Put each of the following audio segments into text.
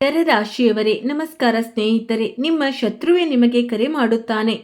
ಮಕರ ರಾಶಿಯವರೇ ನಮಸ್ಕಾರ ಸ್ನೇಹಿತರೆ. ನಿಮ್ಮ ಶತ್ರುವೇ ನಿಮಗೆ ಕರೆ ಮಾಡುತ್ತಾನೆ.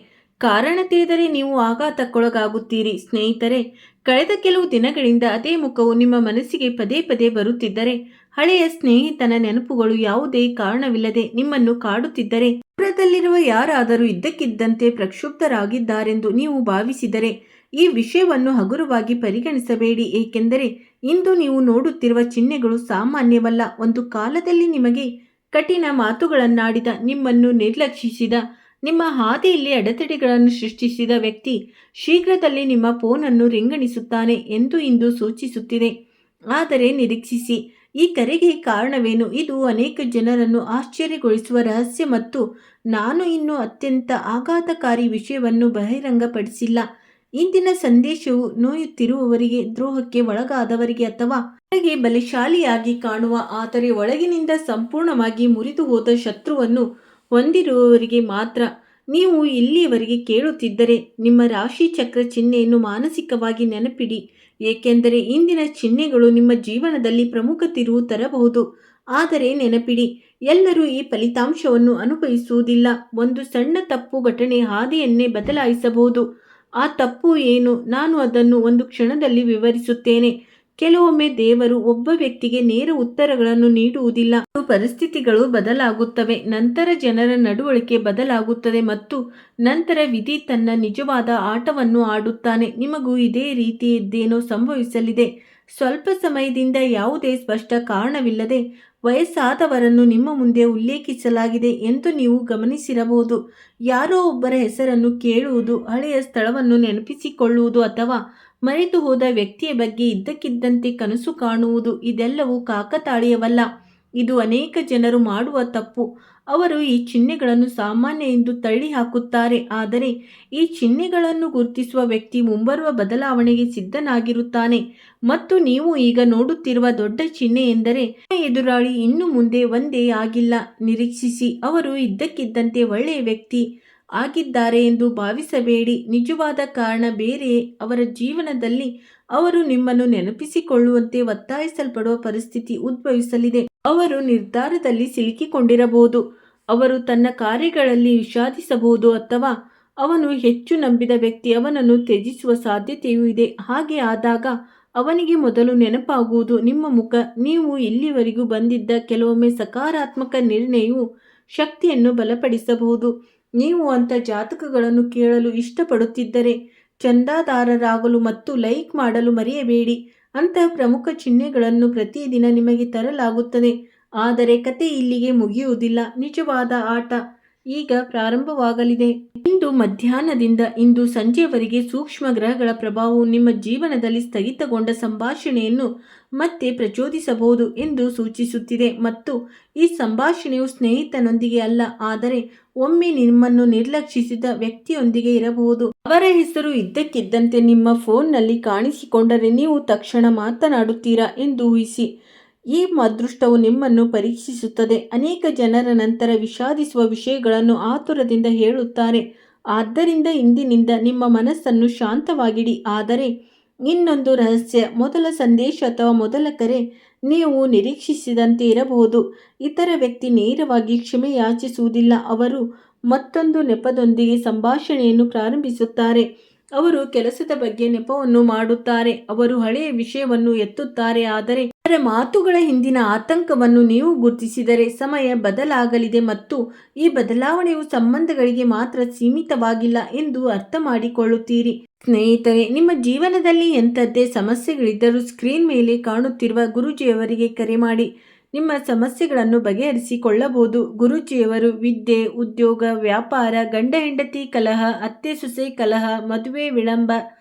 ಕಾರಣ ತಿಳಿದರೆ ನೀವು ಆಘಾತಕ್ಕೊಳಗಾಗುತ್ತೀರಿ. ಸ್ನೇಹಿತರೆ, ಕಳೆದ ಕೆಲವು ದಿನಗಳಿಂದ ಅದೇ ಮುಖವು ನಿಮ್ಮ ಮನಸ್ಸಿಗೆ ಪದೇ ಪದೇ ಬರುತ್ತಿದ್ದರೆ, ಹಳೆಯ ಸ್ನೇಹಿತನ ನೆನಪುಗಳು ಯಾವುದೇ ಕಾರಣವಿಲ್ಲದೆ ನಿಮ್ಮನ್ನು ಕಾಡುತ್ತಿದ್ದರೆ, ದೂರದಲ್ಲಿರುವ ಯಾರಾದರೂ ಇದ್ದಕ್ಕಿದ್ದಂತೆ ಪ್ರಕ್ಷುಬ್ಧರಾಗಿದ್ದಾರೆಂದು ನೀವು ಭಾವಿಸಿದರೆ ಈ ವಿಷಯವನ್ನು ಹಗುರವಾಗಿ ಪರಿಗಣಿಸಬೇಡಿ. ಏಕೆಂದರೆ ಇಂದು ನೀವು ನೋಡುತ್ತಿರುವ ಚಿಹ್ನೆಗಳು ಸಾಮಾನ್ಯವಲ್ಲ. ಒಂದು ಕಾಲದಲ್ಲಿ ನಿಮಗೆ ಕಠಿಣ ಮಾತುಗಳನ್ನಾಡಿದ, ನಿಮ್ಮನ್ನು ನಿರ್ಲಕ್ಷಿಸಿದ, ನಿಮ್ಮ ಹಾದಿಯಲ್ಲಿ ಅಡೆತಡೆಗಳನ್ನು ಸೃಷ್ಟಿಸಿದ ವ್ಯಕ್ತಿ ಶೀಘ್ರದಲ್ಲೇ ನಿಮ್ಮ ಫೋನನ್ನು ರಿಂಗಣಿಸುತ್ತಾನೆ ಎಂದು ಇಂದು ಸೂಚಿಸುತ್ತಿದೆ. ಆದರೆ ನಿರೀಕ್ಷಿಸಿ, ಈ ಕರೆಗೆ ಕಾರಣವೇನು? ಇದು ಅನೇಕ ಜನರನ್ನು ಆಶ್ಚರ್ಯಗೊಳಿಸುವ ರಹಸ್ಯ ಮತ್ತು ನಾನು ಇನ್ನೂ ಅತ್ಯಂತ ಆಘಾತಕಾರಿ ವಿಷಯವನ್ನು ಬಹಿರಂಗಪಡಿಸಿಲ್ಲ. ಇಂದಿನ ಸಂದೇಶವು ನೋಯುತ್ತಿರುವವರಿಗೆ, ದ್ರೋಹಕ್ಕೆ ಒಳಗಾದವರಿಗೆ ಅಥವಾ ಹೊರಗೆ ಬಲಶಾಲಿಯಾಗಿ ಕಾಣುವ ಆದರೆ ಒಳಗಿನಿಂದ ಸಂಪೂರ್ಣವಾಗಿ ಮುರಿದು ಹೋದ ಶತ್ರುವನ್ನು ಹೊಂದಿರುವವರಿಗೆ ಮಾತ್ರ. ನೀವು ಇಲ್ಲಿಯವರೆಗೆ ಕೇಳುತ್ತಿದ್ದರೆ ನಿಮ್ಮ ರಾಶಿ ಚಕ್ರ ಚಿಹ್ನೆಯನ್ನು ಮಾನಸಿಕವಾಗಿ ನೆನಪಿಡಿ. ಏಕೆಂದರೆ ಇಂದಿನ ಚಿಹ್ನೆಗಳು ನಿಮ್ಮ ಜೀವನದಲ್ಲಿ ಪ್ರಮುಖ ತಿರುವು ತರಬಹುದು. ಆದರೆ ನೆನಪಿಡಿ, ಎಲ್ಲರೂ ಈ ಫಲಿತಾಂಶವನ್ನು ಅನುಭವಿಸುವುದಿಲ್ಲ. ಒಂದು ಸಣ್ಣ ತಪ್ಪು ಘಟನೆ ಹಾದಿಯನ್ನೇ ಬದಲಾಯಿಸಬಹುದು. ಆ ತಪ್ಪು ಏನು? ನಾನು ಅದನ್ನು ಒಂದು ಕ್ಷಣದಲ್ಲಿ ವಿವರಿಸುತ್ತೇನೆ. ಕೆಲವೊಮ್ಮೆ ದೇವರು ಒಬ್ಬ ವ್ಯಕ್ತಿಗೆ ನೇರ ಉತ್ತರಗಳನ್ನು ನೀಡುವುದಿಲ್ಲ. ಪರಿಸ್ಥಿತಿಗಳು ಬದಲಾಗುತ್ತವೆ, ನಂತರ ಜನರ ನಡವಳಿಕೆ ಬದಲಾಗುತ್ತದೆ ಮತ್ತು ನಂತರ ವಿಧಿ ತನ್ನ ನಿಜವಾದ ಆಟವನ್ನು ಆಡುತ್ತಾನೆ. ನಿಮಗೂ ಇದೇ ರೀತಿಯದ್ದೇನೋ ಸಂಭವಿಸಲಿದೆ. ಸ್ವಲ್ಪ ಸಮಯದಿಂದ ಯಾವುದೇ ಸ್ಪಷ್ಟ ಕಾರಣವಿಲ್ಲದೆ ವಯಸ್ಸಾದವರನ್ನು ನಿಮ್ಮ ಮುಂದೆ ಉಲ್ಲೇಖಿಸಲಾಗಿದೆ ಎಂದು ನೀವು ಗಮನಿಸಿರಬಹುದು. ಯಾರೋ ಒಬ್ಬರ ಹೆಸರನ್ನು ಕೇಳುವುದು, ಹಳೆಯ ಸ್ಥಳವನ್ನು ನೆನಪಿಸಿಕೊಳ್ಳುವುದು ಅಥವಾ ಮರೆತು ಹೋದ ವ್ಯಕ್ತಿಯ ಬಗ್ಗೆ ಇದ್ದಕ್ಕಿದ್ದಂತೆ ಕನಸು ಕಾಣುವುದು, ಇದೆಲ್ಲವೂ ಕಾಕತಾಳೀಯವಲ್ಲ. ಇದು ಅನೇಕ ಜನರು ಮಾಡುವ ತಪ್ಪು. ಅವರು ಈ ಚಿಹ್ನೆಗಳನ್ನು ಸಾಮಾನ್ಯ ಎಂದು ತಳ್ಳಿ ಹಾಕುತ್ತಾರೆ. ಆದರೆ ಈ ಚಿಹ್ನೆಗಳನ್ನು ಗುರುತಿಸುವ ವ್ಯಕ್ತಿ ಮುಂಬರುವ ಬದಲಾವಣೆಗೆ ಸಿದ್ಧನಾಗಿರುತ್ತಾನೆ. ಮತ್ತು ನೀವು ಈಗ ನೋಡುತ್ತಿರುವ ದೊಡ್ಡ ಚಿಹ್ನೆ ಎಂದರೆ, ಎದುರಾಳಿ ಇನ್ನು ಮುಂದೆ ಒಂದೇ ಆಗಿಲ್ಲ. ನಿರೀಕ್ಷಿಸಿ, ಅವರು ಇದ್ದಕ್ಕಿದ್ದಂತೆ ಒಳ್ಳೆಯ ವ್ಯಕ್ತಿ ಆಗಿದ್ದಾರೆ ಎಂದು ಭಾವಿಸಬೇಡಿ. ನಿಜವಾದ ಕಾರಣ ಬೇರೆ. ಅವರ ಜೀವನದಲ್ಲಿ ಅವರು ನಿಮ್ಮನ್ನು ನೆನಪಿಸಿಕೊಳ್ಳುವಂತೆ ಒತ್ತಾಯಿಸಲ್ಪಡುವ ಪರಿಸ್ಥಿತಿ ಉದ್ಭವಿಸಲಿದೆ. ಅವರು ನಿರ್ಧಾರದಲ್ಲಿ ಸಿಲುಕಿಕೊಂಡಿರಬಹುದು. ಅವರು ತನ್ನ ಕಾರ್ಯಗಳಲ್ಲಿ ವಿಷಾದಿಸಬಹುದು ಅಥವಾ ಅವನು ಹೆಚ್ಚು ನಂಬಿದ ವ್ಯಕ್ತಿ ಅವನನ್ನು ತ್ಯಜಿಸುವ ಸಾಧ್ಯತೆಯೂ ಇದೆ. ಹಾಗೆ ಆದಾಗ ಅವನಿಗೆ ಮೊದಲು ನೆನಪಾಗುವುದು ನಿಮ್ಮ ಮುಖ. ನೀವು ಇಲ್ಲಿವರೆಗೂ ಬಂದಿದ್ದ ಕೆಲವೊಮ್ಮೆ ಸಕಾರಾತ್ಮಕ ನಿರ್ಣಯವು ಶಕ್ತಿಯನ್ನು ಬಲಪಡಿಸಬಹುದು. ನೀವು ಅಂಥ ಜಾತಕಗಳನ್ನು ಕೇಳಲು ಇಷ್ಟಪಡುತ್ತಿದ್ದರೆ ಚಂದಾದಾರರಾಗಲು ಮತ್ತು ಲೈಕ್ ಮಾಡಲು ಮರೆಯಬೇಡಿ. ಅಂತಹ ಪ್ರಮುಖ ಚಿಹ್ನೆಗಳನ್ನು ಪ್ರತಿದಿನ ನಿಮಗೆ ತರಲಾಗುತ್ತದೆ. ಆದರೆ ಕತೆ ಇಲ್ಲಿಗೆ ಮುಗಿಯುವುದಿಲ್ಲ. ನಿಜವಾದ ಆಟ ಈಗ ಪ್ರಾರಂಭವಾಗಲಿದೆ. ಇಂದು ಮಧ್ಯಾಹ್ನದಿಂದ ಇಂದು ಸಂಜೆಯವರೆಗೆ ಸೂಕ್ಷ್ಮ ಗ್ರಹಗಳ ಪ್ರಭಾವವು ನಿಮ್ಮ ಜೀವನದಲ್ಲಿ ಸ್ಥಗಿತಗೊಂಡ ಸಂಭಾಷಣೆಯನ್ನು ಮತ್ತೆ ಪ್ರಚೋದಿಸಬಹುದು ಎಂದು ಸೂಚಿಸುತ್ತಿದೆ. ಮತ್ತು ಈ ಸಂಭಾಷಣೆಯು ಸ್ನೇಹಿತನೊಂದಿಗೆ ಅಲ್ಲ, ಆದರೆ ಒಮ್ಮೆ ನಿಮ್ಮನ್ನು ನಿರ್ಲಕ್ಷಿಸಿದ ವ್ಯಕ್ತಿಯೊಂದಿಗೆ ಇರಬಹುದು. ಅವರ ಹೆಸರು ಇದ್ದಕ್ಕಿದ್ದಂತೆ ನಿಮ್ಮ ಫೋನ್ನಲ್ಲಿ ಕಾಣಿಸಿಕೊಂಡರೆ ನೀವು ತಕ್ಷಣ ಮಾತನಾಡುತ್ತೀರಾ ಎಂದು ಊಹಿಸಿ. ಈ ಅದೃಷ್ಟವು ನಿಮ್ಮನ್ನು ಪರೀಕ್ಷಿಸುತ್ತದೆ. ಅನೇಕ ಜನರ ನಂತರ ವಿಷಾದಿಸುವ ವಿಷಯಗಳನ್ನು ಆತುರದಿಂದ ಹೇಳುತ್ತಾರೆ. ಆದ್ದರಿಂದ ಇಂದಿನಿಂದ ನಿಮ್ಮ ಮನಸ್ಸನ್ನು ಶಾಂತವಾಗಿಡಿ. ಆದರೆ ಇನ್ನೊಂದು ರಹಸ್ಯ, ಮೊದಲ ಸಂದೇಶ ಅಥವಾ ಮೊದಲ ಕರೆ ನೀವು ನಿರೀಕ್ಷಿಸಿದಂತೆ ಇರಬಹುದು. ಇತರ ವ್ಯಕ್ತಿ ನೇರವಾಗಿ ಕ್ಷಮೆ ಯಾಚಿಸುವುದಿಲ್ಲ. ಅವರು ಮತ್ತೊಂದು ನೆಪದೊಂದಿಗೆ ಸಂಭಾಷಣೆಯನ್ನು ಪ್ರಾರಂಭಿಸುತ್ತಾರೆ. ಅವರು ಕೆಲಸದ ಬಗ್ಗೆ ನೆಪವನ್ನು ಮಾಡುತ್ತಾರೆ. ಅವರು ಹಳೆಯ ವಿಷಯವನ್ನು ಎತ್ತುತ್ತಾರೆ. ಆದರೆ ಅವರ ಮಾತುಗಳ ಹಿಂದಿನ ಆತಂಕವನ್ನು ನೀವು ಗುರುತಿಸಿದರೆ ಸಮಯ ಬದಲಾಗಲಿದೆ ಮತ್ತು ಈ ಬದಲಾವಣೆಯು ಸಂಬಂಧಗಳಿಗೆ ಮಾತ್ರ ಸೀಮಿತವಾಗಿಲ್ಲ ಎಂದು ಅರ್ಥ ಮಾಡಿಕೊಳ್ಳುತ್ತೀರಿ. ಸ್ನೇಹಿತರೆ, ನಿಮ್ಮ ಜೀವನದಲ್ಲಿ ಎಂಥದ್ದೇ ಸಮಸ್ಯೆಗಳಿದ್ದರೂ ಸ್ಕ್ರೀನ್ ಮೇಲೆ ಕಾಣುತ್ತಿರುವ ಗುರೂಜಿಯವರಿಗೆ ಕರೆ ಮಾಡಿ ನಿಮ್ಮ ಸಮಸ್ಯೆಗಳನ್ನು ಬಗೆಹರಿಸಿಕೊಳ್ಳಬಹುದು. ಗುರೂಜಿಯವರು ವಿದ್ಯೆ, ಉದ್ಯೋಗ, ವ್ಯಾಪಾರ, ಗಂಡ ಹೆಂಡತಿ ಕಲಹ, ಅತ್ತೆ ಸೊಸೆ ಕಲಹ, ಮದುವೆ ವಿಳಂಬ,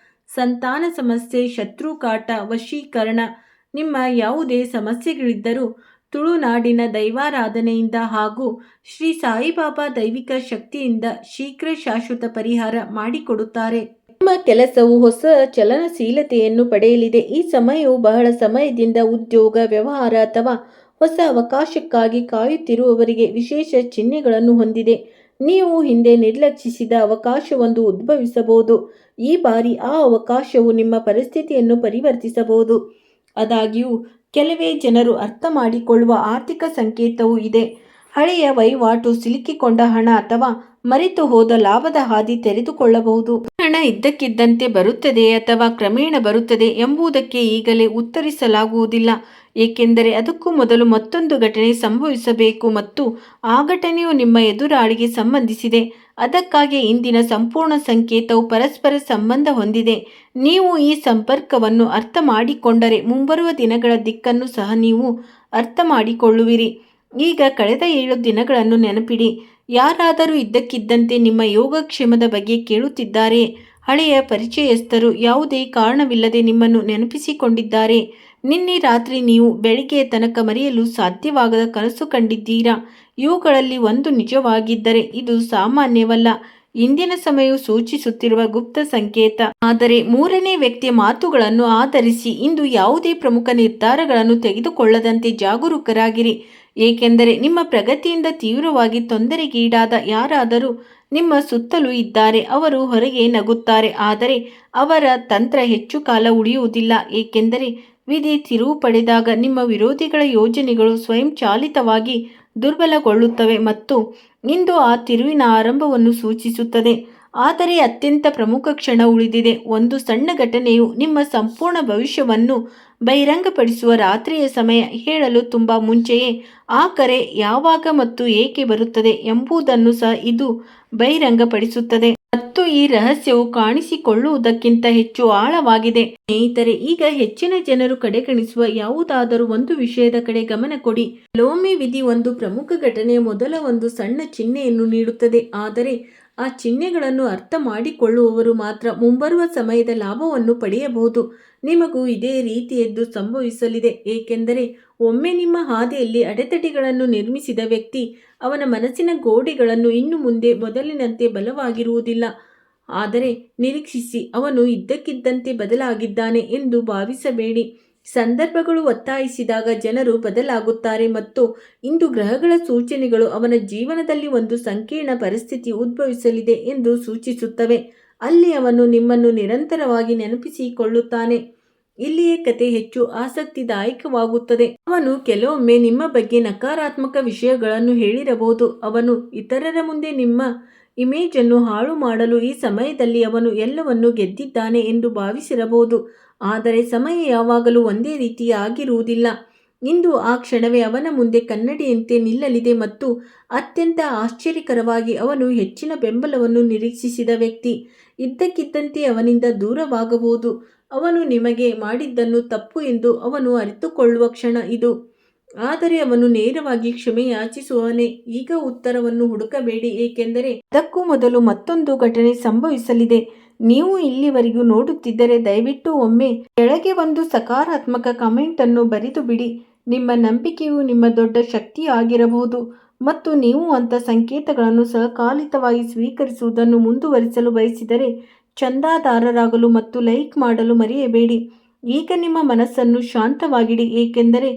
ಸಂತಾನ ಸಮಸ್ಯೆ, ಶತ್ರು ಕಾಟ, ವಶೀಕರಣ, ನಿಮ್ಮ ಯಾವುದೇ ಸಮಸ್ಯೆಗಳಿದ್ದರೂ ತುಳುನಾಡಿನ ದೈವಾರಾಧನೆಯಿಂದ ಹಾಗೂ ಶ್ರೀ ಸಾಯಿಬಾಬಾ ದೈವಿಕ ಶಕ್ತಿಯಿಂದ ಶೀಘ್ರ ಶಾಶ್ವತ ಪರಿಹಾರ ಮಾಡಿಕೊಡುತ್ತಾರೆ. ನಿಮ್ಮ ಕೆಲಸವು ಹೊಸ ಚಲನಶೀಲತೆಯನ್ನು ಪಡೆಯಲಿದೆ. ಈ ಸಮಯವು ಬಹಳ ಸಮಯದಿಂದ ಉದ್ಯೋಗ, ವ್ಯವಹಾರ ಅಥವಾ ಹೊಸ ಅವಕಾಶಕ್ಕಾಗಿ ಕಾಯುತ್ತಿರುವವರಿಗೆ ವಿಶೇಷ ಚಿಹ್ನೆಗಳನ್ನು ಹೊಂದಿದೆ. ನೀವು ಹಿಂದೆ ನಿರ್ಲಕ್ಷಿಸಿದ ಅವಕಾಶವೊಂದು ಉದ್ಭವಿಸಬಹುದು. ಈ ಬಾರಿ ಆ ಅವಕಾಶವು ನಿಮ್ಮ ಪರಿಸ್ಥಿತಿಯನ್ನು ಪರಿವರ್ತಿಸಬಹುದು. ಆದಾಗ್ಯೂ ಕೆಲವೇ ಜನರು ಅರ್ಥ ಮಾಡಿಕೊಳ್ಳುವ ಆರ್ಥಿಕ ಸಂಕೇತವೂ ಇದೆ. ಹಳೆಯ ವಹಿವಾಟು, ಸಿಲುಕಿಕೊಂಡ ಹಣ ಅಥವಾ ಮರೆತು ಹೋದ ಲಾಭದ ಹಾದಿ ತೆರೆದುಕೊಳ್ಳಬಹುದು. ಹಣ ಇದ್ದಕ್ಕಿದ್ದಂತೆ ಬರುತ್ತದೆ ಅಥವಾ ಕ್ರಮೇಣ ಬರುತ್ತದೆ ಎಂಬುದಕ್ಕೆ ಈಗಲೇ ಉತ್ತರಿಸಲಾಗುವುದಿಲ್ಲ, ಏಕೆಂದರೆ ಅದಕ್ಕೂ ಮೊದಲು ಮತ್ತೊಂದು ಘಟನೆ ಸಂಭವಿಸಬೇಕು ಮತ್ತು ಆ ಘಟನೆಯು ನಿಮ್ಮ ಎದುರಾಳಿಗೆ ಸಂಬಂಧಿಸಿದೆ. ಅದಕ್ಕಾಗಿ ಇಂದಿನ ಸಂಪೂರ್ಣ ಸಂಕೇತವು ಪರಸ್ಪರ ಸಂಬಂಧ ಹೊಂದಿದೆ. ನೀವು ಈ ಸಂಪರ್ಕವನ್ನು ಅರ್ಥ ಮಾಡಿಕೊಂಡರೆ ಮುಂಬರುವ ದಿನಗಳ ದಿಕ್ಕನ್ನು ಸಹ ನೀವು ಅರ್ಥ ಮಾಡಿಕೊಳ್ಳುವಿರಿ. ಈಗ ಕಳೆದ 7 ದಿನಗಳನ್ನು ನೆನಪಿಡಿ. ಯಾರಾದರೂ ಇದ್ದಕ್ಕಿದ್ದಂತೆ ನಿಮ್ಮ ಯೋಗಕ್ಷೇಮದ ಬಗ್ಗೆ ಕೇಳುತ್ತಿದ್ದಾರೆ. ಹಳೆಯ ಪರಿಚಯಸ್ಥರು ಯಾವುದೇ ಕಾರಣವಿಲ್ಲದೆ ನಿಮ್ಮನ್ನು ನೆನಪಿಸಿಕೊಂಡಿದ್ದಾರೆ. ನಿನ್ನೆ ರಾತ್ರಿ ನೀವು ಬೆಳಿಗ್ಗೆಯ ತನಕ ಮರೆಯಲು ಸಾಧ್ಯವಾಗದ ಕನಸು ಕಂಡಿದ್ದೀರಾ. ಇವುಗಳಲ್ಲಿ ಒಂದು ನಿಜವಾಗಿದ್ದರೆ ಇದು ಸಾಮಾನ್ಯವಲ್ಲ. ಇಂದಿನ ಸಮಯವು ಸೂಚಿಸುತ್ತಿರುವ ಗುಪ್ತ ಸಂಕೇತ. ಆದರೆ ಮೂರನೇ ವ್ಯಕ್ತಿಯ ಮಾತುಗಳನ್ನು ಆಧರಿಸಿ ಇಂದು ಯಾವುದೇ ಪ್ರಮುಖ ನಿರ್ಧಾರಗಳನ್ನು ತೆಗೆದುಕೊಳ್ಳದಂತೆ ಜಾಗರೂಕರಾಗಿರಿ, ಏಕೆಂದರೆ ನಿಮ್ಮ ಪ್ರಗತಿಯಿಂದ ತೀವ್ರವಾಗಿ ತೊಂದರೆಗೀಡಾದ ಯಾರಾದರೂ ನಿಮ್ಮ ಸುತ್ತಲೂ ಇದ್ದಾರೆ. ಅವರು ಹೊರಗೆ ನಗುತ್ತಾರೆ, ಆದರೆ ಅವರ ತಂತ್ರ ಹೆಚ್ಚು ಕಾಲ ಉಳಿಯುವುದಿಲ್ಲ, ಏಕೆಂದರೆ ವಿಧಿ ತಿರುವು ಪಡೆದಾಗ ನಿಮ್ಮ ವಿರೋಧಿಗಳ ಯೋಜನೆಗಳು ಸ್ವಯಂಚಾಲಿತವಾಗಿ ದುರ್ಬಲಗೊಳ್ಳುತ್ತವೆ ಮತ್ತು ಇಂದು ಆ ತಿರುವಿನ ಆರಂಭವನ್ನು ಸೂಚಿಸುತ್ತದೆ. ಆದರೆ ಅತ್ಯಂತ ಪ್ರಮುಖ ಕ್ಷಣ ಉಳಿದಿದೆ. ಒಂದು ಸಣ್ಣ ಘಟನೆಯು ನಿಮ್ಮ ಸಂಪೂರ್ಣ ಭವಿಷ್ಯವನ್ನು ಬಹಿರಂಗಪಡಿಸುವ ರಾತ್ರಿಯ ಸಮಯ ಹೇಳಲು ತುಂಬಾ ಮುಂಚೆಯೇ ಆ ಕರೆ ಯಾವಾಗ ಮತ್ತು ಏಕೆ ಬರುತ್ತದೆ ಎಂಬುದನ್ನು ಸಹ ಇದು ಬಹಿರಂಗಪಡಿಸುತ್ತದೆ. ಮತ್ತು ಈ ರಹಸ್ಯವು ಕಾಣಿಸಿಕೊಳ್ಳುವುದಕ್ಕಿಂತ ಹೆಚ್ಚು ಆಳವಾಗಿದೆ. ಸ್ನೇಹಿತರೆ, ಈಗ ಹೆಚ್ಚಿನ ಜನರು ಕಡೆಗಣಿಸುವ ಯಾವುದಾದರೂ ಒಂದು ವಿಷಯದ ಕಡೆ ಗಮನ ಕೊಡಿ. ಕೆಲವೊಮ್ಮೆ ವಿಧಿ ಒಂದು ಪ್ರಮುಖ ಘಟನೆಯ ಮೊದಲ ಒಂದು ಸಣ್ಣ ಚಿಹ್ನೆಯನ್ನು ನೀಡುತ್ತದೆ, ಆದರೆ ಆ ಚಿಹ್ನೆಗಳನ್ನು ಅರ್ಥ ಮಾಡಿಕೊಳ್ಳುವವರು ಮಾತ್ರ ಮುಂಬರುವ ಸಮಯದ ಲಾಭವನ್ನು ಪಡೆಯಬಹುದು. ನಿಮಗೂ ಇದೇ ರೀತಿಯದ್ದು ಸಂಭವಿಸಲಿದೆ, ಏಕೆಂದರೆ ಒಮ್ಮೆ ನಿಮ್ಮ ಹಾದಿಯಲ್ಲಿ ಅಡೆತಡೆಗಳನ್ನು ನಿರ್ಮಿಸಿದ ವ್ಯಕ್ತಿ ಅವನ ಮನಸ್ಸಿನ ಗೋಡೆಗಳನ್ನು ಇನ್ನು ಮುಂದೆ ಮೊದಲಿನಂತೆ ಬಲವಾಗಿರುವುದಿಲ್ಲ. ಆದರೆ ನಿರೀಕ್ಷಿಸಿ, ಅವನು ಇದ್ದಕ್ಕಿದ್ದಂತೆ ಬದಲಾಗಿದ್ದಾನೆ ಎಂದು ಭಾವಿಸಬೇಡಿ. ಸಂದರ್ಭಗಳು ಒತ್ತಾಯಿಸಿದಾಗ ಜನರು ಬದಲಾಗುತ್ತಾರೆ ಮತ್ತು ಇಂದು ಗ್ರಹಗಳ ಸೂಚನೆಗಳು ಅವನ ಜೀವನದಲ್ಲಿ ಒಂದು ಸಂಕೀರ್ಣ ಪರಿಸ್ಥಿತಿ ಉದ್ಭವಿಸಲಿದೆ ಎಂದು ಸೂಚಿಸುತ್ತವೆ. ಅಲ್ಲಿ ಅವನು ನಿಮ್ಮನ್ನು ನಿರಂತರವಾಗಿ ನೆನಪಿಸಿಕೊಳ್ಳುತ್ತಾನೆ. ಇಲ್ಲಿಯೇ ಕತೆ ಹೆಚ್ಚು ಆಸಕ್ತಿದಾಯಕವಾಗುತ್ತದೆ. ಅವನು ಕೆಲವೊಮ್ಮೆ ನಿಮ್ಮ ಬಗ್ಗೆ ನಕಾರಾತ್ಮಕ ವಿಷಯಗಳನ್ನು ಹೇಳಿರಬಹುದು. ಅವನು ಇತರರ ಮುಂದೆ ನಿಮ್ಮ ಇಮೇಜ್ ಅನ್ನು ಹಾಳು ಮಾಡಲು ಈ ಸಮಯದಲ್ಲಿ ಅವನು ಎಲ್ಲವನ್ನೂ ಗೆದ್ದಿದ್ದಾನೆ ಎಂದು ಭಾವಿಸಿರಬಹುದು. ಆದರೆ ಸಮಯ ಯಾವಾಗಲೂ ಒಂದೇ ರೀತಿಯಾಗಿರುವುದಿಲ್ಲ. ಇಂದು ಆ ಕ್ಷಣವೇ ಅವನ ಮುಂದೆ ಕನ್ನಡಿಯಂತೆ ನಿಲ್ಲಲಿದೆ ಮತ್ತು ಅತ್ಯಂತ ಆಶ್ಚರ್ಯಕರವಾಗಿ ಅವನು ಹೆಚ್ಚಿನ ಬೆಂಬಲವನ್ನು ನಿರೀಕ್ಷಿಸಿದ ವ್ಯಕ್ತಿ ಇದ್ದಕ್ಕಿದ್ದಂತೆ ಅವನಿಂದ ದೂರವಾಗಬಹುದು. ಅವನು ನಿಮಗೆ ಮಾಡಿದ್ದನ್ನು ತಪ್ಪು ಎಂದು ಅವನು ಅರಿತುಕೊಳ್ಳುವ ಕ್ಷಣ ಇದು. ಆದರೆ ಅವನು ನೇರವಾಗಿ ಕ್ಷಮೆ ಯಾಚಿಸುವವನೇ. ಈಗ ಉತ್ತರವನ್ನು ಹುಡುಕಬೇಡಿ, ಏಕೆಂದರೆ ಅದಕ್ಕೂ ಮೊದಲು ಮತ್ತೊಂದು ಘಟನೆ ಸಂಭವಿಸಲಿದೆ. ನೀವು ಇಲ್ಲಿವರೆಗೂ ನೋಡುತ್ತಿದ್ದರೆ ದಯವಿಟ್ಟು ಒಮ್ಮೆ ಕೆಳಗೆ ಒಂದು ಸಕಾರಾತ್ಮಕ ಕಮೆಂಟ್ ಅನ್ನು ಬರೆದು ಬಿಡಿ. ನಿಮ್ಮ ನಂಬಿಕೆಯು ನಿಮ್ಮ ದೊಡ್ಡ ಶಕ್ತಿಯಾಗಿರಬಹುದು ಮತ್ತು ನೀವು ಅಂಥ ಸಂಕೇತಗಳನ್ನು ಸಕಾಲಿಕವಾಗಿ ಸ್ವೀಕರಿಸುವುದನ್ನು ಮುಂದುವರಿಸಲು ಬಯಸಿದರೆ ಚಂದಾದಾರರಾಗಲು ಮತ್ತು ಲೈಕ್ ಮಾಡಲು ಮರೆಯಬೇಡಿ. ಈಗ ನಿಮ್ಮ ಮನಸ್ಸನ್ನು ಶಾಂತವಾಗಿಡಿ, ಏಕೆಂದರೆ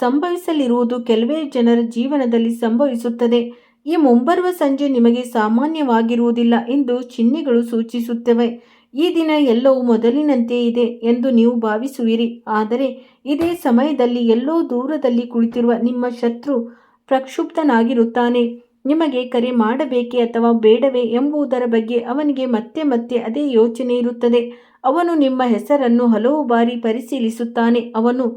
ಸಂಭವಿಸಲಿರುವುದು ಕೆಲವೇ ಜನರ ಜೀವನದಲ್ಲಿ ಸಂಭವಿಸುತ್ತದೆ. ಈ ಮುಂಬರುವ ಸಂಜೆ ನಿಮಗೆ ಸಾಮಾನ್ಯವಾಗಿರುವುದಿಲ್ಲ ಎಂದು ಚಿಹ್ನೆಗಳು ಸೂಚಿಸುತ್ತವೆ. ಈ ದಿನ ಎಲ್ಲವೂ ಮೊದಲಿನಂತೆ ಇದೆ ಎಂದು ನೀವು ಭಾವಿಸುವಿರಿ, ಆದರೆ ಇದೇ ಸಮಯದಲ್ಲಿ ಎಲ್ಲೋ ದೂರದಲ್ಲಿ ಕುಳಿತಿರುವ ನಿಮ್ಮ ಶತ್ರು ಪ್ರಕ್ಷುಬ್ಧನಾಗಿರುತ್ತಾನೆ. ನಿಮಗೆ ಕರೆ ಮಾಡಬೇಕೇ ಅಥವಾ ಬೇಡವೇ ಎಂಬುದರ ಬಗ್ಗೆ ಅವನಿಗೆ ಮತ್ತೆ ಮತ್ತೆ ಅದೇ ಯೋಚನೆ ಇರುತ್ತದೆ. ಅವನು ನಿಮ್ಮ ಹೆಸರನ್ನು ಹಲವು ಬಾರಿ ಪರಿಶೀಲಿಸುತ್ತಾನೆ. ಅವನು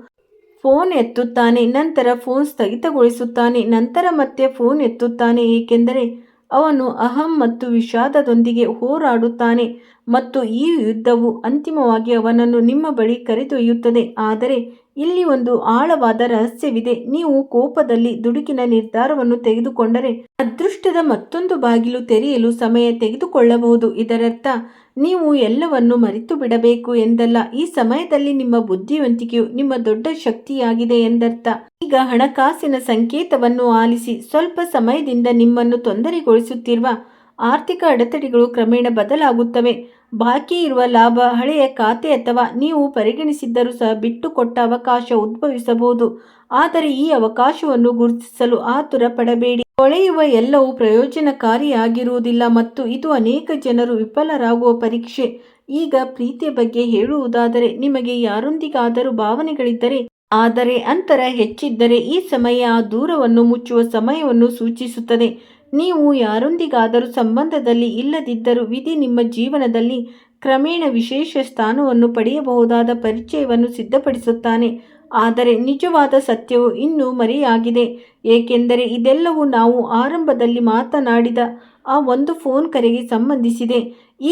ಫೋನ್ ಎತ್ತುತ್ತಾನೆ, ನಂತರ ಫೋನ್ ಸ್ಥಗಿತಗೊಳಿಸುತ್ತಾನೆ, ನಂತರ ಮತ್ತೆ ಫೋನ್ ಎತ್ತುತ್ತಾನೆ, ಏಕೆಂದರೆ ಅವನು ಅಹಂ ಮತ್ತು ವಿಷಾದದೊಂದಿಗೆ ಹೋರಾಡುತ್ತಾನೆ ಮತ್ತು ಈ ಯುದ್ಧವು ಅಂತಿಮವಾಗಿ ಅವನನ್ನು ನಿಮ್ಮ ಬಳಿ ಕರೆದೊಯ್ಯುತ್ತದೆ. ಆದರೆ ಇಲ್ಲಿ ಒಂದು ಆಳವಾದ ರಹಸ್ಯವಿದೆ. ನೀವು ಕೋಪದಲ್ಲಿ ದುಡುಕಿನ ನಿರ್ಧಾರವನ್ನು ತೆಗೆದುಕೊಂಡರೆ ಅದೃಷ್ಟದ ಮತ್ತೊಂದು ಬಾಗಿಲು ತೆರೆಯಲು ಸಮಯ ತೆಗೆದುಕೊಳ್ಳಬಹುದು. ಇದರರ್ಥ ನೀವು ಎಲ್ಲವನ್ನೂ ಮರೆತು ಬಿಡಬೇಕು ಎಂದಲ್ಲ. ಈ ಸಮಯದಲ್ಲಿ ನಿಮ್ಮ ಬುದ್ಧಿವಂತಿಕೆಯು ನಿಮ್ಮ ದೊಡ್ಡ ಶಕ್ತಿಯಾಗಿದೆ ಎಂದರ್ಥ. ಈಗ ಹಣಕಾಸಿನ ಸಂಕೇತವನ್ನು ಆಲಿಸಿ. ಸ್ವಲ್ಪ ಸಮಯದಿಂದ ನಿಮ್ಮನ್ನು ತೊಂದರೆಗೊಳಿಸುತ್ತಿರುವ ಆರ್ಥಿಕ ಅಡೆತಡೆಗಳು ಕ್ರಮೇಣ ಬದಲಾಗುತ್ತವೆ. ಬಾಕಿ ಇರುವ ಲಾಭ, ಹಳೆಯ ಖಾತೆ ಅಥವಾ ನೀವು ಪರಿಗಣಿಸಿದ್ದರೂ ಸಹ ಬಿಟ್ಟುಕೊಟ್ಟ ಅವಕಾಶ ಉದ್ಭವಿಸಬಹುದು. ಆದರೆ ಈ ಅವಕಾಶವನ್ನು ಗುರುತಿಸಲು ಆತುರ ಪಡಬೇಡಿ. ಹೊಳೆಯುವ ಎಲ್ಲವೂ ಪ್ರಯೋಜನಕಾರಿಯಾಗಿರುವುದಿಲ್ಲ ಮತ್ತು ಇದು ಅನೇಕ ಜನರು ವಿಫಲರಾಗುವ ಪರೀಕ್ಷೆ. ಈಗ ಪ್ರೀತಿಯ ಬಗ್ಗೆ ಹೇಳುವುದಾದರೆ, ನಿಮಗೆ ಯಾರೊಂದಿಗಾದರೂ ಭಾವನೆಗಳಿದ್ದರೆ ಆದರೆ ಅಂತರ ಹೆಚ್ಚಿದ್ದರೆ ಈ ಸಮಯ ಆ ದೂರವನ್ನು ಮುಚ್ಚುವ ಸಮಯವನ್ನು ಸೂಚಿಸುತ್ತದೆ. ನೀವು ಯಾರೊಂದಿಗಾದರೂ ಸಂಬಂಧದಲ್ಲಿ ಇಲ್ಲದಿದ್ದರೂ ವಿಧಿ ನಿಮ್ಮ ಜೀವನದಲ್ಲಿ ಕ್ರಮೇಣ ವಿಶೇಷ ಸ್ಥಾನವನ್ನು ಪಡೆಯಬಹುದಾದ ಪರಿಚಯವನ್ನು ಸಿದ್ಧಪಡಿಸುತ್ತಾನೆ. ಆದರೆ ನಿಜವಾದ ಸತ್ಯವು ಇನ್ನೂ ಮರೆಯಾಗಿದೆ, ಏಕೆಂದರೆ ಇದೆಲ್ಲವೂ ನಾವು ಆರಂಭದಲ್ಲಿ ಮಾತನಾಡಿದ ಆ ಒಂದು ಫೋನ್ ಕರೆಗೆ ಸಂಬಂಧಿಸಿದೆ.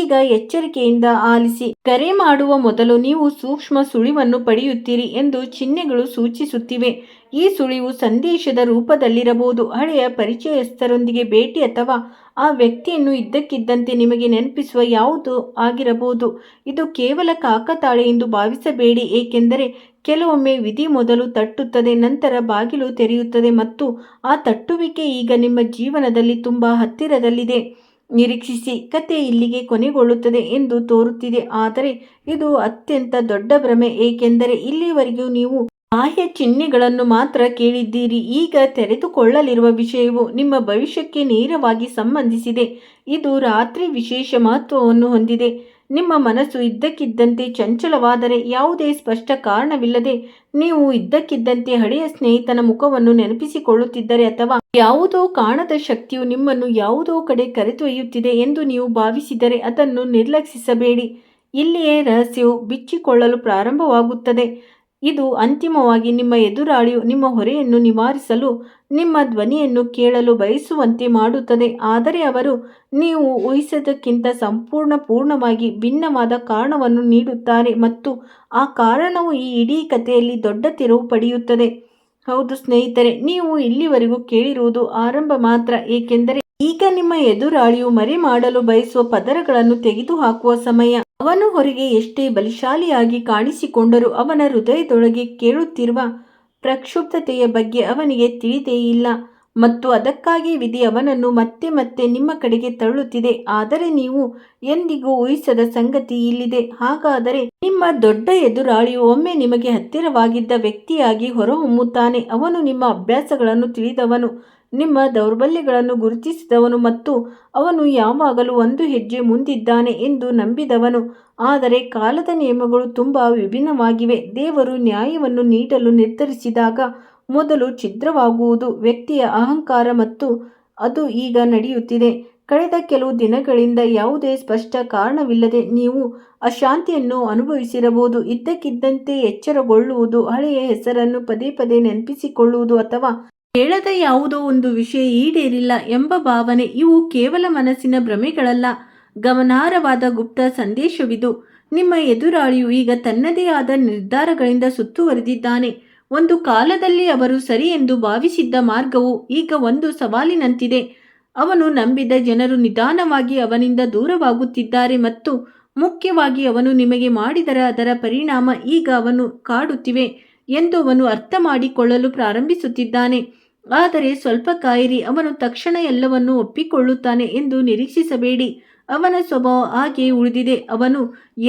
ಈಗ ಎಚ್ಚರಿಕೆಯಿಂದ ಆಲಿಸಿ. ಕರೆ ಮಾಡುವ ಮೊದಲು ನೀವು ಸೂಕ್ಷ್ಮ ಸುಳಿವನ್ನು ಪಡೆಯುತ್ತೀರಿ ಎಂದು ಚಿಹ್ನೆಗಳು ಸೂಚಿಸುತ್ತಿವೆ. ಈ ಸುಳಿವು ಸಂದೇಶದ ರೂಪದಲ್ಲಿರಬಹುದು, ಹಳೆಯ ಪರಿಚಯಸ್ಥರೊಂದಿಗೆ ಭೇಟಿ ಅಥವಾ ಆ ವ್ಯಕ್ತಿಯನ್ನು ಇದ್ದಕ್ಕಿದ್ದಂತೆ ನಿಮಗೆ ನೆನಪಿಸುವ ಯಾವುದು ಆಗಿರಬಹುದು. ಇದು ಕೇವಲ ಕಾಕತಾಳೆ ಎಂದು ಭಾವಿಸಬೇಡಿ, ಏಕೆಂದರೆ ಕೆಲವೊಮ್ಮೆ ವಿಧಿ ಮೊದಲು ತಟ್ಟುತ್ತದೆ, ನಂತರ ಬಾಗಿಲು ತೆರೆಯುತ್ತದೆ ಮತ್ತು ಆ ತಟ್ಟುವಿಕೆ ಈಗ ನಿಮ್ಮ ಜೀವನದಲ್ಲಿ ತುಂಬಾ ಹತ್ತಿರದಲ್ಲಿದೆ. ನಿರೀಕ್ಷಿಸಿ. ಕತೆ ಇಲ್ಲಿಗೆ ಕೊನೆಗೊಳ್ಳುತ್ತದೆ ಎಂದು ತೋರುತ್ತಿದೆ, ಆದರೆ ಇದು ಅತ್ಯಂತ ದೊಡ್ಡ ಭ್ರಮೆ, ಏಕೆಂದರೆ ಇಲ್ಲಿವರೆಗೂ ನೀವು ಬಾಹ್ಯ ಚಿಹ್ನೆಗಳನ್ನು ಮಾತ್ರ ಕೇಳಿದ್ದೀರಿ. ಈಗ ತೆರೆದುಕೊಳ್ಳಲಿರುವ ವಿಷಯವು ನಿಮ್ಮ ಭವಿಷ್ಯಕ್ಕೆ ನೇರವಾಗಿ ಸಂಬಂಧಿಸಿದೆ. ಇದು ರಾತ್ರಿ ವಿಶೇಷ ಮಹತ್ವವನ್ನು ಹೊಂದಿದೆ. ನಿಮ್ಮ ಮನಸ್ಸು ಇದ್ದಕ್ಕಿದ್ದಂತೆ ಚಂಚಲವಾದರೆ, ಯಾವುದೇ ಸ್ಪಷ್ಟ ಕಾರಣವಿಲ್ಲದೆ ನೀವು ಇದ್ದಕ್ಕಿದ್ದಂತೆ ಹಳೆಯ ಸ್ನೇಹಿತನ ಮುಖವನ್ನು ನೆನಪಿಸಿಕೊಳ್ಳುತ್ತಿದ್ದರೆ, ಅಥವಾ ಯಾವುದೋ ಕಾಣದ ಶಕ್ತಿಯು ನಿಮ್ಮನ್ನು ಯಾವುದೋ ಕಡೆ ಕರೆದೊಯ್ಯುತ್ತಿದೆ ಎಂದು ನೀವು ಭಾವಿಸಿದರೆ, ಅದನ್ನು ನಿರ್ಲಕ್ಷಿಸಬೇಡಿ. ಇಲ್ಲಿಯೇ ರಹಸ್ಯವು ಬಿಚ್ಚಿಕೊಳ್ಳಲು ಪ್ರಾರಂಭವಾಗುತ್ತದೆ. ಇದು ಅಂತಿಮವಾಗಿ ನಿಮ್ಮ ಎದುರಾಳಿಯು ನಿಮ್ಮ ಹೊರೆಯನ್ನು ನಿವಾರಿಸಲು ನಿಮ್ಮ ಧ್ವನಿಯನ್ನು ಕೇಳಲು ಬಯಸುವಂತೆ ಮಾಡುತ್ತದೆ, ಆದರೆ ಅವರು ನೀವು ಊಹಿಸಿದ್ದಕ್ಕಿಂತ ಪೂರ್ಣವಾಗಿ ಭಿನ್ನವಾದ ಕಾರಣವನ್ನು ನೀಡುತ್ತಾರೆ ಮತ್ತು ಆ ಕಾರಣವು ಈ ಇಡೀ ಕಥೆಯಲ್ಲಿ ದೊಡ್ಡ ತಿರುವು ಪಡೆಯುತ್ತದೆ. ಹೌದು ಸ್ನೇಹಿತರೆ, ನೀವು ಇಲ್ಲಿವರೆಗೂ ಕೇಳಿರುವುದು ಆರಂಭ ಮಾತ್ರ, ಏಕೆಂದರೆ ಈಗ ನಿಮ್ಮ ಎದುರಾಳಿಯು ಮರೆಮಾಡಲು ಬಯಸುವ ಪದರಗಳನ್ನು ತೆಗೆದುಹಾಕುವ ಸಮಯ. ಅವನು ಹೊರಗೆ ಎಷ್ಟೇ ಬಲಶಾಲಿಯಾಗಿ ಕಾಣಿಸಿಕೊಂಡರೂ ಅವನ ಹೃದಯದೊಳಗೆ ಕೇಳುತ್ತಿರುವ ಪ್ರಕ್ಷುಬ್ಧತೆಯ ಬಗ್ಗೆ ಅವನಿಗೆ ತಿಳಿದೇ ಇಲ್ಲ, ಮತ್ತು ಅದಕ್ಕಾಗಿ ವಿಧಿ ಅವನನ್ನು ಮತ್ತೆ ಮತ್ತೆ ನಿಮ್ಮ ಕಡೆಗೆ ತಳ್ಳುತ್ತಿದೆ. ಆದರೆ ನೀವು ಎಂದಿಗೂ ಊಹಿಸದ ಸಂಗತಿ ಇಲ್ಲಿದೆ. ಹಾಗಾದರೆ ನಿಮ್ಮ ದೊಡ್ಡ ಎದುರಾಳಿಯು ಒಮ್ಮೆ ನಿಮಗೆ ಹತ್ತಿರವಾಗಿದ್ದ ವ್ಯಕ್ತಿಯಾಗಿ ಹೊರಹೊಮ್ಮುತ್ತಾನೆ. ಅವನು ನಿಮ್ಮ ಅಭ್ಯಾಸಗಳನ್ನು ತಿಳಿದವನು, ನಿಮ್ಮ ದೌರ್ಬಲ್ಯಗಳನ್ನು ಗುರುತಿಸಿದವನು ಮತ್ತು ಅವನು ಯಾವಾಗಲೂ ಒಂದು ಹೆಜ್ಜೆ ಮುಂದಿದ್ದಾನೆ ಎಂದು ನಂಬಿದವನು. ಆದರೆ ಕಾಲದ ನಿಯಮಗಳು ತುಂಬಾ ವಿಭಿನ್ನವಾಗಿವೆ. ದೇವರು ನ್ಯಾಯವನ್ನು ನೀಡಲು ನಿರ್ಧರಿಸಿದಾಗ ಮೊದಲು ಛಿದ್ರವಾಗುವುದು ವ್ಯಕ್ತಿಯ ಅಹಂಕಾರ, ಮತ್ತು ಅದು ಈಗ ನಡೆಯುತ್ತಿದೆ. ಕಳೆದ ಕೆಲವು ದಿನಗಳಿಂದ ಯಾವುದೇ ಸ್ಪಷ್ಟ ಕಾರಣವಿಲ್ಲದೆ ನೀವು ಅಶಾಂತಿಯನ್ನು ಅನುಭವಿಸಿರಬಹುದು. ಇದ್ದಕ್ಕಿದ್ದಂತೆ ಎಚ್ಚರಗೊಳ್ಳುವುದು, ಹಳೆಯ ಹೆಸರನ್ನು ಪದೇ ಪದೇ ನೆನಪಿಸಿಕೊಳ್ಳುವುದು, ಅಥವಾ ಹೇಳದ ಯಾವುದೋ ಒಂದು ವಿಷಯ ಈಡೇರಿಲ್ಲ ಎಂಬ ಭಾವನೆ. ಇವು ಕೇವಲ ಮನಸ್ಸಿನ ಭ್ರಮೆಗಳಲ್ಲ, ಗಮನಾರ್ಹವಾದ ಗುಪ್ತ ಸಂದೇಶವಿದು. ನಿಮ್ಮ ಎದುರಾಳಿಯು ಈಗ ತನ್ನದೇ ಆದ ನಿರ್ಧಾರಗಳಿಂದ ಸುತ್ತುವರೆದಿದ್ದಾನೆ. ಒಂದು ಕಾಲದಲ್ಲಿ ಅವರು ಸರಿ ಎಂದು ಭಾವಿಸಿದ್ದ ಮಾರ್ಗವು ಈಗ ಒಂದು ಸವಾಲಿನಂತಿದೆ. ಅವನು ನಂಬಿದ ಜನರು ನಿಧಾನವಾಗಿ ಅವನಿಂದ ದೂರವಾಗುತ್ತಿದ್ದಾರೆ, ಮತ್ತು ಮುಖ್ಯವಾಗಿ ಅವನು ನಿಮಗೆ ಮಾಡಿದರ ಅದರ ಪರಿಣಾಮ ಈಗ ಅವನು ಕಾಡುತ್ತಿವೆ ಎಂದು ಅವನು ಅರ್ಥ ಮಾಡಿಕೊಳ್ಳಲು ಪ್ರಾರಂಭಿಸುತ್ತಿದ್ದಾನೆ. ಆದರೆ ಸ್ವಲ್ಪ ಕಾಯಿರಿ, ಅವನು ತಕ್ಷಣ ಎಲ್ಲವನ್ನೂ ಒಪ್ಪಿಕೊಳ್ಳುತ್ತಾನೆ ಎಂದು ನಿರೀಕ್ಷಿಸಬೇಡಿ. ಅವನ ಸ್ವಭಾವ ಹಾಗೆಯೇ ಉಳಿದಿದೆ. ಅವನು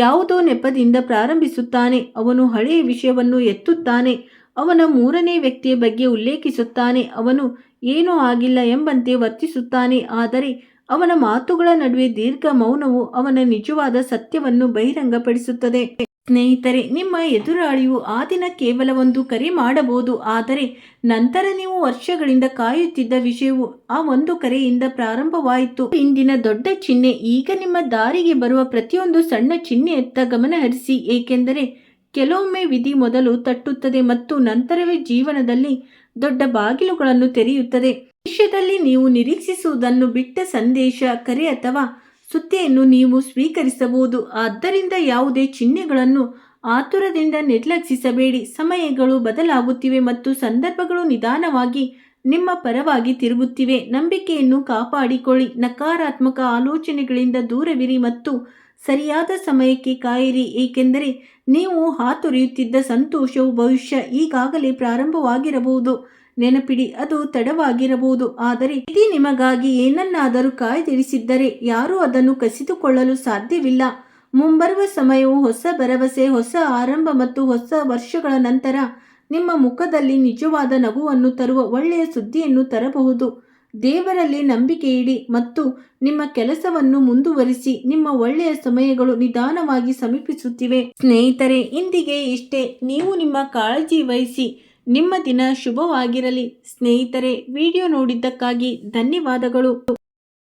ಯಾವುದೋ ನೆಪದಿಂದ ಪ್ರಾರಂಭಿಸುತ್ತಾನೆ, ಅವನು ಹಳೆಯ ವಿಷಯವನ್ನು ಎತ್ತುತ್ತಾನೆ, ಅವನ ಮೂರನೇ ವ್ಯಕ್ತಿಯ ಬಗ್ಗೆ ಉಲ್ಲೇಖಿಸುತ್ತಾನೆ, ಅವನು ಏನೂ ಆಗಿಲ್ಲ ಎಂಬಂತೆ ವರ್ತಿಸುತ್ತಾನೆ. ಆದರೆ ಅವನ ಮಾತುಗಳ ನಡುವೆ ದೀರ್ಘ ಮೌನವು ಅವನ ನಿಜವಾದ ಸತ್ಯವನ್ನು ಬಹಿರಂಗಪಡಿಸುತ್ತದೆ. ಸ್ನೇಹಿತರೆ, ನಿಮ್ಮ ಎದುರಾಳಿಯು ಆ ದಿನ ಕೇವಲ ಒಂದು ಕರೆ ಮಾಡಬಹುದು, ಆದರೆ ನಂತರ ನೀವು ವರ್ಷಗಳಿಂದ ಕಾಯುತ್ತಿದ್ದ ವಿಷಯವು ಆ ಒಂದು ಕರೆಯಿಂದ ಪ್ರಾರಂಭವಾಯಿತು. ಇಂದಿನ ದೊಡ್ಡ ಚಿಹ್ನೆ. ಈಗ ನಿಮ್ಮ ದಾರಿಗೆ ಬರುವ ಪ್ರತಿಯೊಂದು ಸಣ್ಣ ಚಿಹ್ನೆಯತ್ತ ಗಮನ ಹರಿಸಿ, ಏಕೆಂದರೆ ಕೆಲವೊಮ್ಮೆ ವಿಧಿ ಮೊದಲು ತಟ್ಟುತ್ತದೆ ಮತ್ತು ನಂತರವೇ ಜೀವನದಲ್ಲಿ ದೊಡ್ಡ ಬಾಗಿಲುಗಳನ್ನು ತೆರೆಯುತ್ತದೆ. ಭವಿಷ್ಯದಲ್ಲಿ ನೀವು ನಿರೀಕ್ಷಿಸುವುದನ್ನು ಬಿಟ್ಟ ಸಂದೇಶ, ಕರೆ ಅಥವಾ ಸುದ್ದಿಯನ್ನು ನೀವು ಸ್ವೀಕರಿಸಬಹುದು. ಆದ್ದರಿಂದ ಯಾವುದೇ ಚಿಹ್ನೆಗಳನ್ನು ಆತುರದಿಂದ ನಿರ್ಲಕ್ಷಿಸಬೇಡಿ. ಸಮಯಗಳು ಬದಲಾಗುತ್ತಿವೆ ಮತ್ತು ಸಂದರ್ಭಗಳು ನಿಧಾನವಾಗಿ ನಿಮ್ಮ ಪರವಾಗಿ ತಿರುಗುತ್ತಿವೆ. ನಂಬಿಕೆಯನ್ನು ಕಾಪಾಡಿಕೊಳ್ಳಿ, ನಕಾರಾತ್ಮಕ ಆಲೋಚನೆಗಳಿಂದ ದೂರವಿರಿ ಮತ್ತು ಸರಿಯಾದ ಸಮಯಕ್ಕೆ ಕಾಯಿರಿ, ಏಕೆಂದರೆ ನೀವು ಹಾತೊರೆಯುತ್ತಿದ್ದ ಸಂತೋಷವು ಭವಿಷ್ಯ ಈಗಾಗಲೇ ಪ್ರಾರಂಭವಾಗಿರಬಹುದು. ನೆನಪಿಡಿ, ಅದು ತಡವಾಗಿರಬಹುದು, ಆದರೆ ವಿಧಿ ನಿಮಗಾಗಿ ಏನನ್ನಾದರೂ ಕಾಯ್ದಿರಿಸಿದ್ದರೆ ಯಾರೂ ಅದನ್ನು ಕಸಿದುಕೊಳ್ಳಲು ಸಾಧ್ಯವಿಲ್ಲ. ಮುಂಬರುವ ಸಮಯವು ಹೊಸ ಭರವಸೆ, ಹೊಸ ಆರಂಭ ಮತ್ತು ಹೊಸ ವರ್ಷಗಳ ನಂತರ ನಿಮ್ಮ ಮುಖದಲ್ಲಿ ನಿಜವಾದ ನಗುವನ್ನು ತರುವ ಒಳ್ಳೆಯ ಸುದ್ದಿಯನ್ನು ತರಬಹುದು. ದೇವರಲ್ಲಿ ನಂಬಿಕೆ ಇಡಿ ಮತ್ತು ನಿಮ್ಮ ಕೆಲಸವನ್ನು ಮುಂದುವರಿಸಿ. ನಿಮ್ಮ ಒಳ್ಳೆಯ ಸಮಯಗಳು ನಿಧಾನವಾಗಿ ಸಮೀಪಿಸುತ್ತಿವೆ. ಸ್ನೇಹಿತರೆ, ಇಂದಿಗೆ ಇಷ್ಟೇ. ನೀವು ನಿಮ್ಮ ಕಾಳಜಿ ವಹಿಸಿ. ನಿಮ್ಮ ದಿನ ಶುಭವಾಗಿರಲಿ. ಸ್ನೇಹಿತರೆ, ವಿಡಿಯೋ ನೋಡಿದ್ದಕ್ಕಾಗಿ ಧನ್ಯವಾದಗಳು.